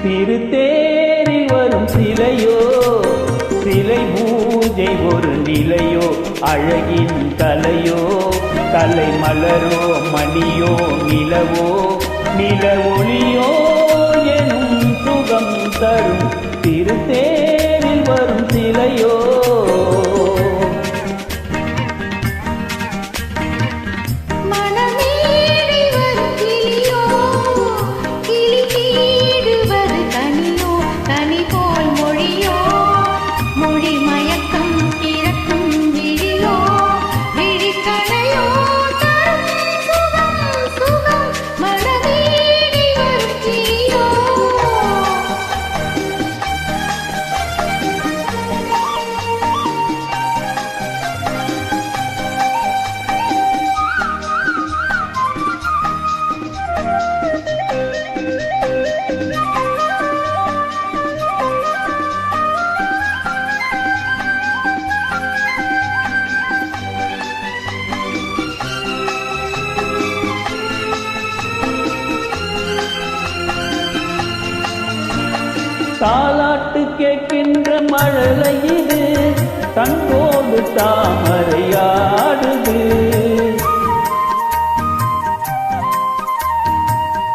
திருத்தேரில் வரும் சிலையோ, சிலை பூஜை ஒரு நிலையோ, அழகின் கலையோ, கலை மலரோ, மணியோ, நிலவோ, நில ஒளியோ எனும் சுகம் தரும் திருத்தேரில் வரும் சிலையோ. தாலாட்டு கேட்கின்ற மழலை இது, தங்கோடு தாமரையாடுது.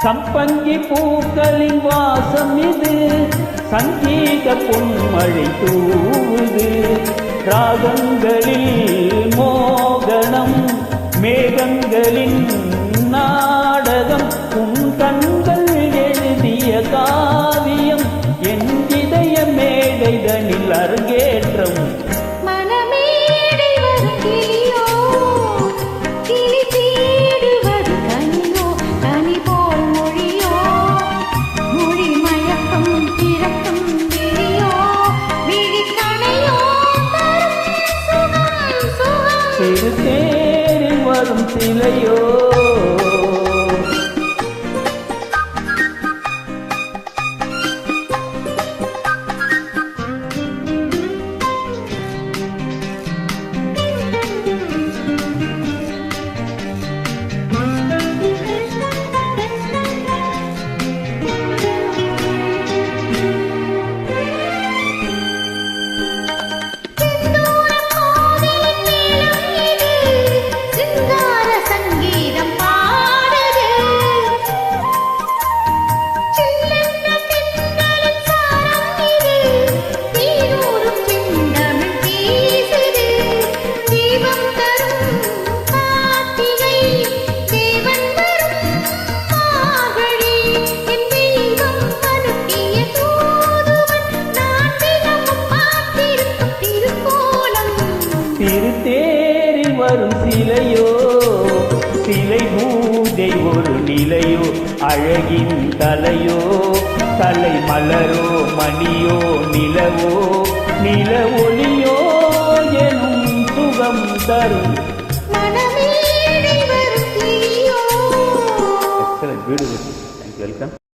சம்பங்கி பூக்களின் வாசம் இது, சங்கீத பொன்மழை தூவுது. ராகங்களில் மோகனம், மேகங்களின் நாடகம், உன் கண்கள் எழுதிய காவியம், என் இதய மேடைதனில் அரங்கேற்றம். மனமேடை வரும் கிளியோ, கிளி தேடுவது கனியோ, கனி போல் மொழியோ, மொழி மயக்கம் திறக்கும் விழியோ, விழி கணையோ தரும் சுகம் சுகம். திருத்தேரில் வரும் சிலையோ. திருத்தேரில் வரும் சிலையோ, சிலை பூஜை ஒரு நிலையோ, அழகின் கலையோ, கலை மலரோ, மணியோ, நிலவோ, நில ஒளியோ எனும் சுகம் தரும். மனமேடை வரும் கிளியோ. Excellent, beautiful. Thank you. Welcome.